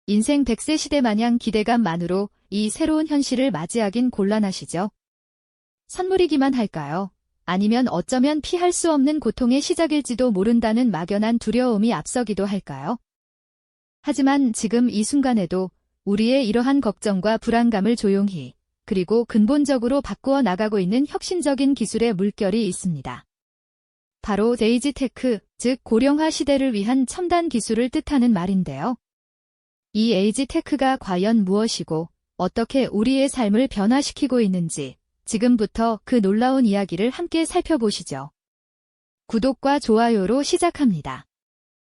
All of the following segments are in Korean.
인생 100세 시대 마냥 기대감만으로 이 새로운 현실을 맞이하긴 곤란하시죠? 선물이기만 할까요? 아니면 어쩌면 피할 수 없는 고통의 시작일지도 모른다는 막연한 두려움이 앞서기도 할까요? 하지만 지금 이 순간에도 우리의 이러한 걱정과 불안감을 조용히 그리고 근본적으로 바꾸어 나가고 있는 혁신적인 기술의 물결이 있습니다. 바로 에이지테크, 즉 고령화 시대를 위한 첨단 기술을 뜻하는 말인데요. 이 에이지테크가 과연 무엇이고 어떻게 우리의 삶을 변화시키고 있는지 지금부터 그 놀라운 이야기를 함께 살펴보시죠. 구독과 좋아요로 시작합니다.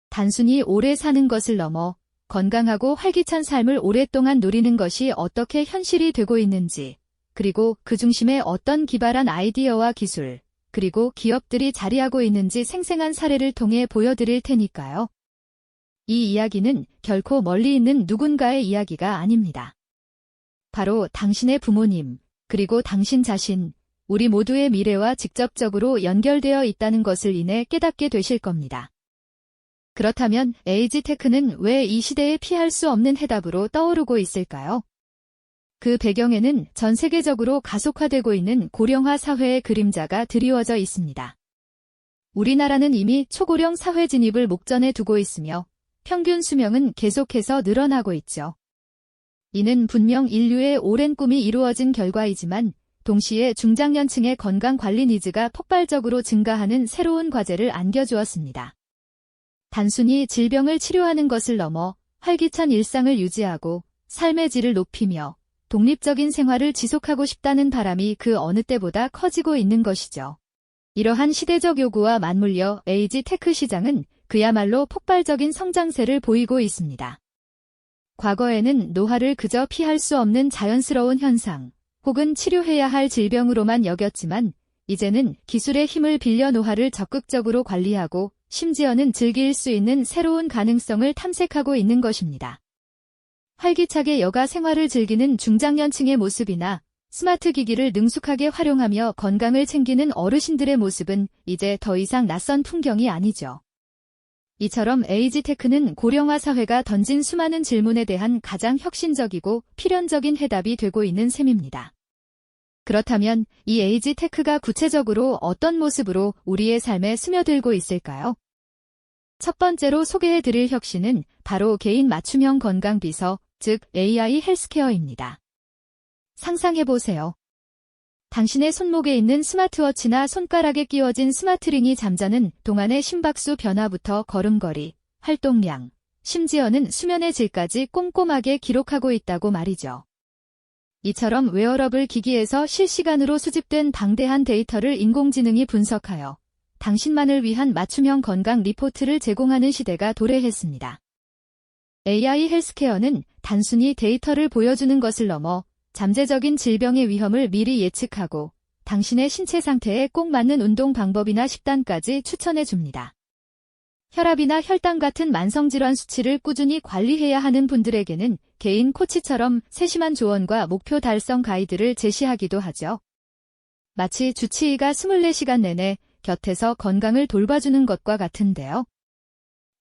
단순히 오래 사는 것을 넘어 건강하고 활기찬 삶을 오랫동안 누리는 것이 어떻게 현실이 되고 있는지, 그리고 그 중심에 어떤 기발한 아이디어와 기술, 그리고 기업들이 자리하고 있는지 생생한 사례를 통해 보여드릴 테니까요. 이 이야기는 결코 멀리 있는 누군가의 이야기가 아닙니다. 바로 당신의 부모님, 그리고 당신 자신, 우리 모두의 미래와 직접적으로 연결되어 있다는 것을 이내 깨닫게 되실 겁니다. 그렇다면 에이지테크는 왜 이 시대에 피할 수 없는 해답으로 떠오르고 있을까요? 그 배경에는 전 세계적으로 가속화되고 있는 고령화 사회의 그림자가 드리워져 있습니다. 우리나라는 이미 초고령 사회 진입을 목전에 두고 있으며 평균 수명은 계속해서 늘어나고 있죠. 이는 분명 인류의 오랜 꿈이 이루어진 결과이지만 동시에 중장년층의 건강관리 니즈가 폭발적으로 증가하는 새로운 과제를 안겨주었습니다. 단순히 질병을 치료하는 것을 넘어 활기찬 일상을 유지하고 삶의 질을 높이며 독립적인 생활을 지속하고 싶다는 바람이 그 어느 때보다 커지고 있는 것이죠. 이러한 시대적 요구와 맞물려 에이지테크 시장은 그야말로 폭발적인 성장세를 보이고 있습니다. 과거에는 노화를 그저 피할 수 없는 자연스러운 현상, 혹은 치료해야 할 질병으로만 여겼지만 이제는 기술의 힘을 빌려 노화를 적극적으로 관리하고 심지어는 즐길 수 있는 새로운 가능성을 탐색하고 있는 것입니다. 활기차게 여가 생활을 즐기는 중장년층의 모습이나 스마트 기기를 능숙하게 활용하며 건강을 챙기는 어르신들의 모습은 이제 더 이상 낯선 풍경이 아니죠. 이처럼 에이지테크는 고령화 사회가 던진 수많은 질문에 대한 가장 혁신적이고 필연적인 해답이 되고 있는 셈입니다. 그렇다면 이 에이지테크가 구체적으로 어떤 모습으로 우리의 삶에 스며들고 있을까요? 첫 번째로 소개해드릴 혁신은 바로 개인 맞춤형 건강비서, 즉 AI 헬스케어입니다. 상상해보세요. 당신의 손목에 있는 스마트워치나 손가락에 끼워진 스마트링이 잠자는 동안의 심박수 변화부터 걸음걸이, 활동량, 심지어는 수면의 질까지 꼼꼼하게 기록하고 있다고 말이죠. 이처럼 웨어러블 기기에서 실시간으로 수집된 방대한 데이터를 인공지능이 분석하여 당신만을 위한 맞춤형 건강 리포트를 제공하는 시대가 도래했습니다. AI 헬스케어는 단순히 데이터를 보여주는 것을 넘어 잠재적인 질병의 위험을 미리 예측하고 당신의 신체 상태에 꼭 맞는 운동 방법이나 식단까지 추천해 줍니다. 혈압이나 혈당 같은 만성질환 수치를 꾸준히 관리해야 하는 분들에게는 개인 코치처럼 세심한 조언과 목표 달성 가이드를 제시하기도 하죠. 마치 주치의가 24시간 내내 곁에서 건강을 돌봐주는 것과 같은데요.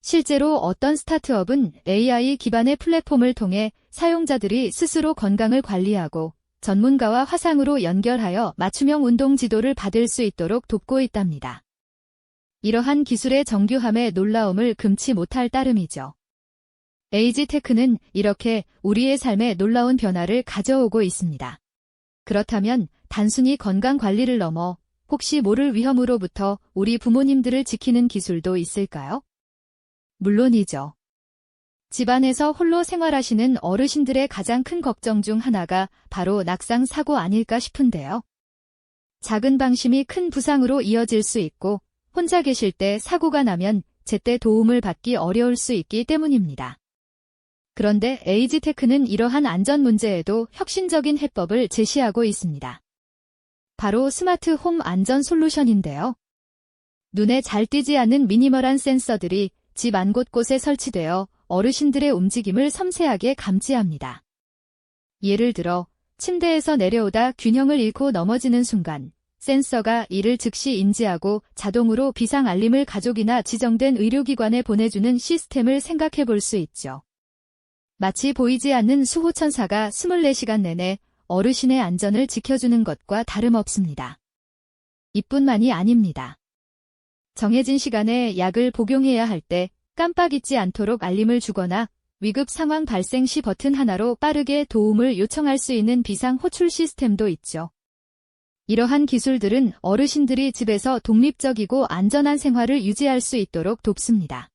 실제로 어떤 스타트업은 AI 기반의 플랫폼을 통해 사용자들이 스스로 건강을 관리하고 전문가와 화상으로 연결하여 맞춤형 운동 지도를 받을 수 있도록 돕고 있답니다. 이러한 기술의 정교함에 놀라움을 금치 못할 따름이죠. 에이지테크는 이렇게 우리의 삶에 놀라운 변화를 가져오고 있습니다. 그렇다면 단순히 건강 관리를 넘어 혹시 모를 위험으로부터 우리 부모님들을 지키는 기술도 있을까요? 물론이죠. 집안에서 홀로 생활하시는 어르신들의 가장 큰 걱정 중 하나가 바로 낙상 사고 아닐까 싶은데요. 작은 방심이 큰 부상으로 이어질 수 있고 혼자 계실 때 사고가 나면 제때 도움을 받기 어려울 수 있기 때문입니다. 그런데 에이지테크는 이러한 안전 문제에도 혁신적인 해법을 제시하고 있습니다. 바로 스마트 홈 안전 솔루션인데요. 눈에 잘 띄지 않는 미니멀한 센서들이 집 안 곳곳에 설치되어 어르신들의 움직임을 섬세하게 감지합니다. 예를 들어 침대에서 내려오다 균형을 잃고 넘어지는 순간 센서가 이를 즉시 인지하고 자동으로 비상 알림을 가족이나 지정된 의료기관에 보내주는 시스템을 생각해 볼 수 있죠. 마치 보이지 않는 수호천사가 24시간 내내 어르신의 안전을 지켜주는 것과 다름없습니다. 이뿐만이 아닙니다. 정해진 시간에 약을 복용해야 할 때 깜빡 잊지 않도록 알림을 주거나 위급 상황 발생 시 버튼 하나로 빠르게 도움을 요청할 수 있는 비상 호출 시스템도 있죠. 이러한 기술들은 어르신들이 집에서 독립적이고 안전한 생활을 유지할 수 있도록 돕습니다.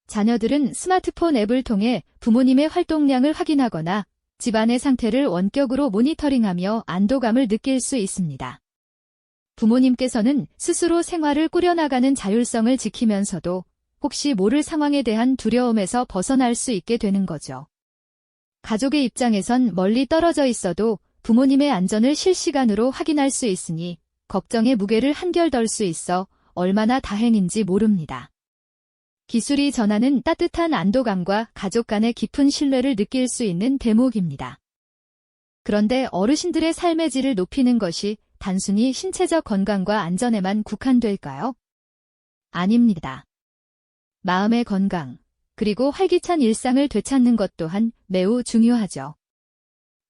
자녀들은 스마트폰 앱을 통해 부모님의 활동량을 확인하거나 집안의 상태를 원격으로 모니터링하며 안도감을 느낄 수 있습니다. 부모님께서는 스스로 생활을 꾸려나가는 자율성을 지키면서도 혹시 모를 상황에 대한 두려움에서 벗어날 수 있게 되는 거죠. 가족의 입장에선 멀리 떨어져 있어도 부모님의 안전을 실시간으로 확인할 수 있으니 걱정의 무게를 한결 덜 수 있어 얼마나 다행인지 모릅니다. 기술이 전하는 따뜻한 안도감과 가족 간의 깊은 신뢰를 느낄 수 있는 대목입니다. 그런데 어르신들의 삶의 질을 높이는 것이 단순히 신체적 건강과 안전에만 국한될까요? 아닙니다. 마음의 건강, 그리고 활기찬 일상을 되찾는 것 또한 매우 중요하죠.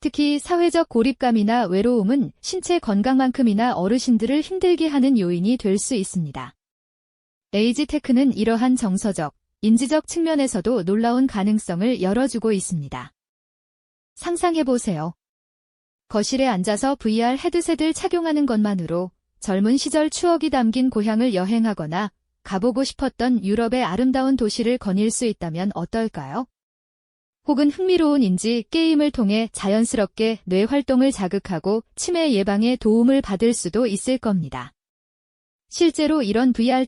특히 사회적 고립감이나 외로움은 신체 건강만큼이나 어르신들을 힘들게 하는 요인이 될 수 있습니다. 에이지테크는 이러한 정서적, 인지적 측면에서도 놀라운 가능성을 열어주고 있습니다. 상상해보세요. 거실에 앉아서 VR 헤드셋을 착용하는 것만으로 젊은 시절 추억이 담긴 고향을 여행하거나 가보고 싶었던 유럽의 아름다운 도시를 거닐 수 있다면 어떨까요? 혹은 흥미로운 인지 게임을 통해 자연스럽게 뇌 활동을 자극하고 치매 예방에 도움을 받을 수도 있을 겁니다. 실제로 이런 VR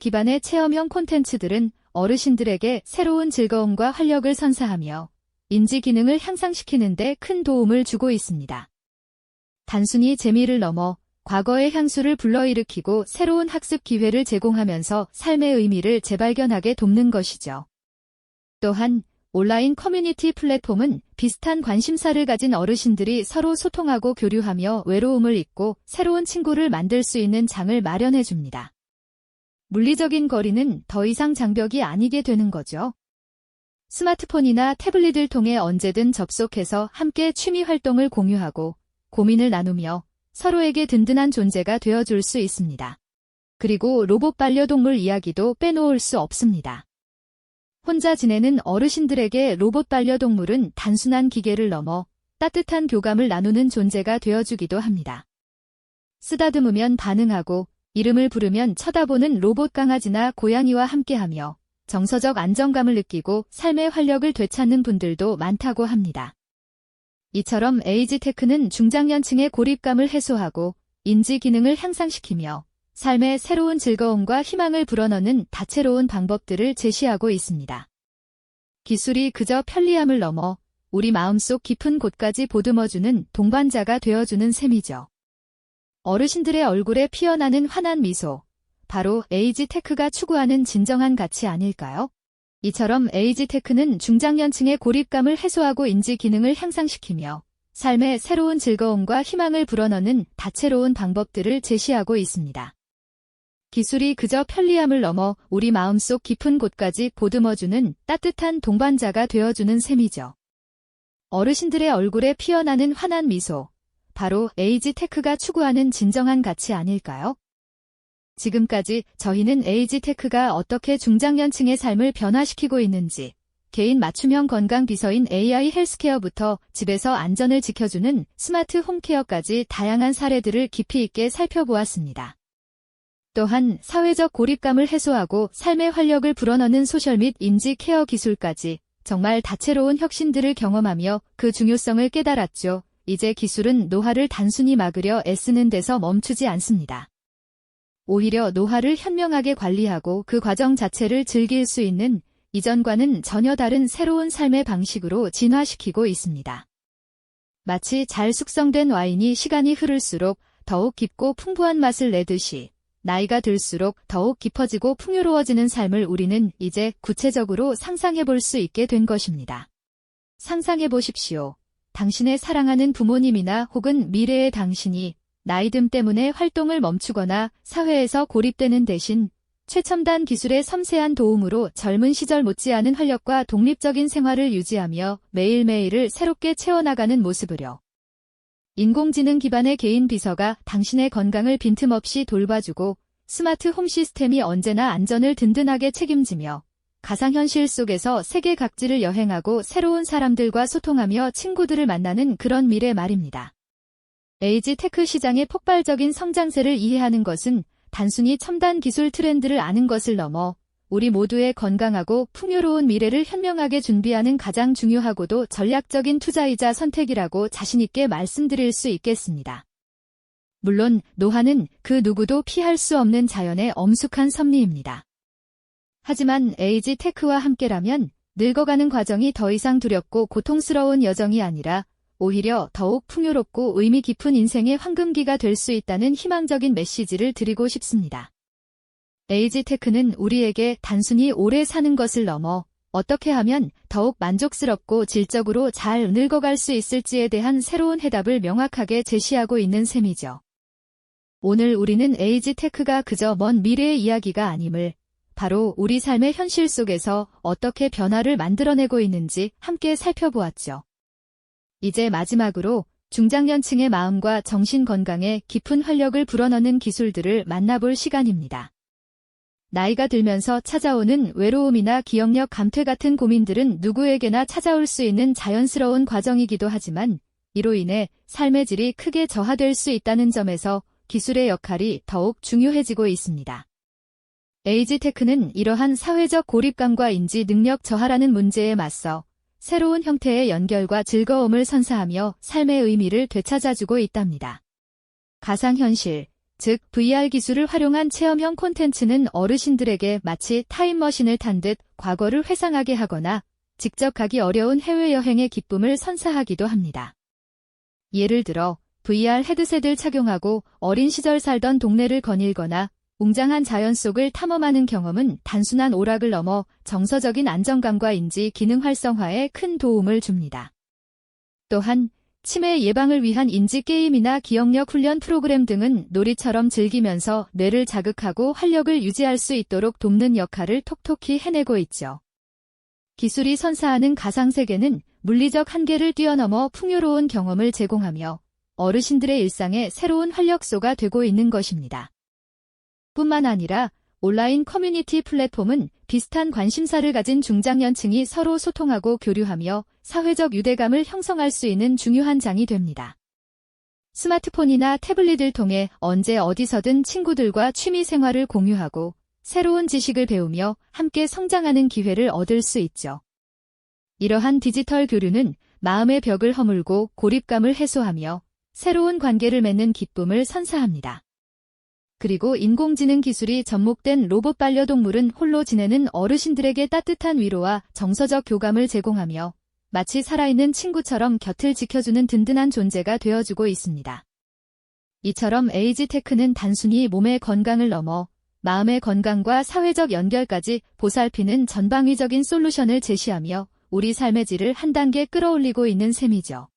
기반의 체험형 콘텐츠들은 어르신들에게 새로운 즐거움과 활력을 선사하며 인지 기능을 향상시키는 데 큰 도움을 주고 있습니다. 단순히 재미를 넘어 과거의 향수를 불러일으키고 새로운 학습 기회를 제공하면서 삶의 의미를 재발견하게 돕는 것이죠. 또한 온라인 커뮤니티 플랫폼은 비슷한 관심사를 가진 어르신들이 서로 소통하고 교류하며 외로움을 잊고 새로운 친구를 만들 수 있는 장을 마련해 줍니다. 물리적인 거리는 더 이상 장벽이 아니게 되는 거죠. 스마트폰이나 태블릿을 통해 언제든 접속해서 함께 취미 활동을 공유하고 고민을 나누며 서로에게 든든한 존재가 되어줄 수 있습니다. 그리고 로봇 반려동물 이야기도 빼놓을 수 없습니다. 혼자 지내는 어르신들에게 로봇 반려동물은 단순한 기계를 넘어 따뜻한 교감을 나누는 존재가 되어주기도 합니다. 쓰다듬으면 반응하고 이름을 부르면 쳐다보는 로봇 강아지나 고양이와 함께하며 정서적 안정감을 느끼고 삶의 활력을 되찾는 분들도 많다고 합니다. 이처럼 에이지테크는 중장년층의 고립감을 해소하고 인지 기능을 향상시키며 삶의 새로운 즐거움과 희망을 불어넣는 다채로운 방법들을 제시하고 있습니다. 기술이 그저 편리함을 넘어 우리 마음속 깊은 곳까지 보듬어주는 동반자가 되어주는 셈이죠. 어르신들의 얼굴에 피어나는 환한 미소, 바로 에이지테크가 추구하는 진정한 가치 아닐까요? 이처럼 에이지테크는 중장년층의 고립감을 해소하고 인지 기능을 향상시키며 삶의 새로운 즐거움과 희망을 불어넣는 다채로운 방법들을 제시하고 있습니다. 기술이 그저 편리함을 넘어 우리 마음속 깊은 곳까지 보듬어주는 따뜻한 동반자가 되어주는 셈이죠. 어르신들의 얼굴에 피어나는 환한 미소, 바로 에이지테크가 추구하는 진정한 가치 아닐까요? 지금까지 저희는 에이지테크가 어떻게 중장년층의 삶을 변화시키고 있는지, 개인 맞춤형 건강 비서인 AI 헬스케어부터 집에서 안전을 지켜주는 스마트 홈케어까지 다양한 사례들을 깊이 있게 살펴보았습니다. 또한 사회적 고립감을 해소하고 삶의 활력을 불어넣는 소셜 및 인지 케어 기술까지 정말 다채로운 혁신들을 경험하며 그 중요성을 깨달았죠. 이제 기술은 노화를 단순히 막으려 애쓰는 데서 멈추지 않습니다. 오히려 노화를 현명하게 관리하고 그 과정 자체를 즐길 수 있는 이전과는 전혀 다른 새로운 삶의 방식으로 진화시키고 있습니다. 마치 잘 숙성된 와인이 시간이 흐를수록 더욱 깊고 풍부한 맛을 내듯이 나이가 들수록 더욱 깊어지고 풍요로워지는 삶을 우리는 이제 구체적으로 상상해 볼 수 있게 된 것입니다. 상상해 보십시오. 당신의 사랑하는 부모님이나 혹은 미래의 당신이 나이듦 때문에 활동을 멈추거나 사회에서 고립되는 대신 최첨단 기술의 섬세한 도움으로 젊은 시절 못지않은 활력과 독립적인 생활을 유지하며 매일매일을 새롭게 채워나가는 모습으로 인공지능 기반의 개인 비서가 당신의 건강을 빈틈없이 돌봐주고 스마트 홈 시스템이 언제나 안전을 든든하게 책임지며 가상현실 속에서 세계 각지를 여행하고 새로운 사람들과 소통하며 친구들을 만나는 그런 미래 말입니다. 에이지 테크 시장의 폭발적인 성장세를 이해하는 것은 단순히 첨단 기술 트렌드를 아는 것을 넘어 우리 모두의 건강하고 풍요로운 미래를 현명하게 준비하는 가장 중요하고도 전략적인 투자이자 선택이라고 자신있게 말씀드릴 수 있겠습니다. 물론 노화는 그 누구도 피할 수 없는 자연의 엄숙한 섭리입니다. 하지만 에이지 테크와 함께라면 늙어가는 과정이 더 이상 두렵고 고통스러운 여정이 아니라 오히려 더욱 풍요롭고 의미 깊은 인생의 황금기가 될 수 있다는 희망적인 메시지를 드리고 싶습니다. 에이지 테크는 우리에게 단순히 오래 사는 것을 넘어 어떻게 하면 더욱 만족스럽고 질적으로 잘 늙어갈 수 있을지에 대한 새로운 해답을 명확하게 제시하고 있는 셈이죠. 오늘 우리는 에이지 테크가 그저 먼 미래의 이야기가 아님을 바로 우리 삶의 현실 속에서 어떻게 변화를 만들어내고 있는지 함께 살펴보았죠. 이제 마지막으로 중장년층의 마음과 정신 건강에 깊은 활력을 불어넣는 기술들을 만나볼 시간입니다. 나이가 들면서 찾아오는 외로움이나 기억력 감퇴 같은 고민들은 누구에게나 찾아올 수 있는 자연스러운 과정이기도 하지만 이로 인해 삶의 질이 크게 저하될 수 있다는 점에서 기술의 역할이 더욱 중요해지고 있습니다. 에이지 테크는 이러한 사회적 고립감과 인지 능력 저하라는 문제에 맞서 새로운 형태의 연결과 즐거움을 선사하며 삶의 의미를 되찾아주고 있답니다. 가상현실, 즉 VR 기술을 활용한 체험형 콘텐츠는 어르신들에게 마치 타임머신을 탄 듯 과거를 회상하게 하거나 직접 가기 어려운 해외여행의 기쁨을 선사하기도 합니다. 예를 들어 VR 헤드셋을 착용하고 어린 시절 살던 동네를 거닐거나 웅장한 자연 속을 탐험하는 경험은 단순한 오락을 넘어 정서적인 안정감과 인지 기능 활성화에 큰 도움을 줍니다. 또한 치매 예방을 위한 인지 게임이나 기억력 훈련 프로그램 등은 놀이처럼 즐기면서 뇌를 자극하고 활력을 유지할 수 있도록 돕는 역할을 톡톡히 해내고 있죠. 기술이 선사하는 가상세계는 물리적 한계를 뛰어넘어 풍요로운 경험을 제공하며 어르신들의 일상에 새로운 활력소가 되고 있는 것입니다. 뿐만 아니라 온라인 커뮤니티 플랫폼은 비슷한 관심사를 가진 중장년층이 서로 소통하고 교류하며 사회적 유대감을 형성할 수 있는 중요한 장이 됩니다. 스마트폰이나 태블릿을 통해 언제 어디서든 친구들과 취미 생활을 공유하고 새로운 지식을 배우며 함께 성장하는 기회를 얻을 수 있죠. 이러한 디지털 교류는 마음의 벽을 허물고 고립감을 해소하며 새로운 관계를 맺는 기쁨을 선사합니다. 그리고 인공지능 기술이 접목된 로봇 반려동물은 홀로 지내는 어르신들에게 따뜻한 위로와 정서적 교감을 제공하며 마치 살아있는 친구처럼 곁을 지켜주는 든든한 존재가 되어주고 있습니다. 이처럼 에이지 테크는 단순히 몸의 건강을 넘어 마음의 건강과 사회적 연결까지 보살피는 전방위적인 솔루션을 제시하며 우리 삶의 질을 한 단계 끌어올리고 있는 셈이죠.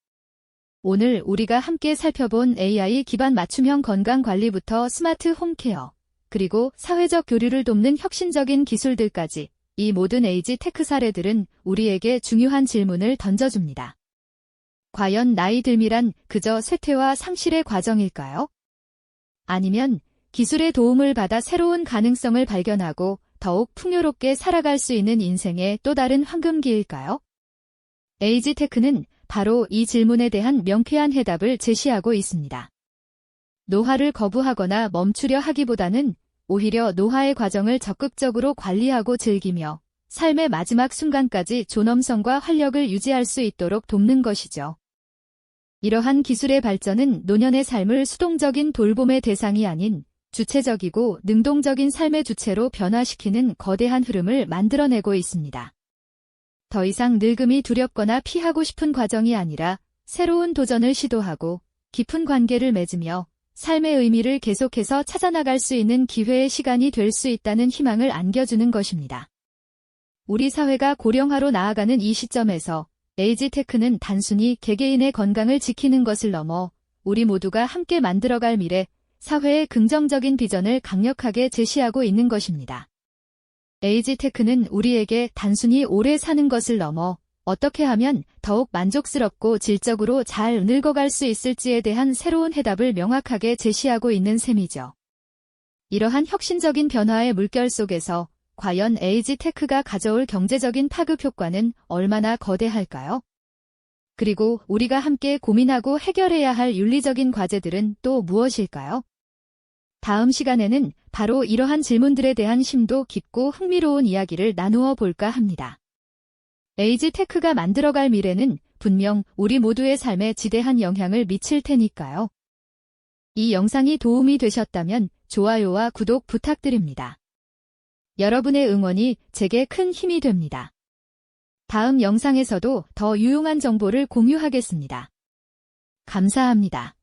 오늘 우리가 함께 살펴본 AI 기반 맞춤형 건강관리부터 스마트 홈케어, 그리고 사회적 교류를 돕는 혁신적인 기술들까지 이 모든 에이지 테크 사례들은 우리에게 중요한 질문을 던져줍니다. 과연 나이 듦이란 그저 쇠퇴와 상실의 과정일까요? 아니면 기술의 도움을 받아 새로운 가능성을 발견하고 더욱 풍요롭게 살아갈 수 있는 인생의 또 다른 황금기일까요? 에이지 테크는 바로 이 질문에 대한 명쾌한 해답을 제시하고 있습니다. 노화를 거부하거나 멈추려 하기보다는 오히려 노화의 과정을 적극적으로 관리하고 즐기며 삶의 마지막 순간까지 존엄성과 활력을 유지할 수 있도록 돕는 것이죠. 이러한 기술의 발전은 노년의 삶을 수동적인 돌봄의 대상이 아닌 주체적이고 능동적인 삶의 주체로 변화시키는 거대한 흐름을 만들어내고 있습니다. 더 이상 늙음이 두렵거나 피하고 싶은 과정이 아니라 새로운 도전을 시도하고 깊은 관계를 맺으며 삶의 의미를 계속해서 찾아나갈 수 있는 기회의 시간이 될 수 있다는 희망을 안겨주는 것입니다. 우리 사회가 고령화로 나아가는 이 시점에서 에이지 테크는 단순히 개개인의 건강을 지키는 것을 넘어 우리 모두가 함께 만들어갈 미래, 사회의 긍정적인 비전을 강력하게 제시하고 있는 것입니다. 에이지테크는 우리에게 단순히 오래 사는 것을 넘어 어떻게 하면 더욱 만족스럽고 질적으로 잘 늙어갈 수 있을지에 대한 새로운 해답을 명확하게 제시하고 있는 셈이죠. 이러한 혁신적인 변화의 물결 속에서 과연 에이지테크가 가져올 경제적인 파급 효과는 얼마나 거대할까요? 그리고 우리가 함께 고민하고 해결해야 할 윤리적인 과제들은 또 무엇일까요? 다음 시간에는 바로 이러한 질문들에 대한 심도 깊고 흥미로운 이야기를 나누어 볼까 합니다. 에이지테크가 만들어갈 미래는 분명 우리 모두의 삶에 지대한 영향을 미칠 테니까요. 이 영상이 도움이 되셨다면 좋아요와 구독 부탁드립니다. 여러분의 응원이 제게 큰 힘이 됩니다. 다음 영상에서도 더 유용한 정보를 공유하겠습니다. 감사합니다.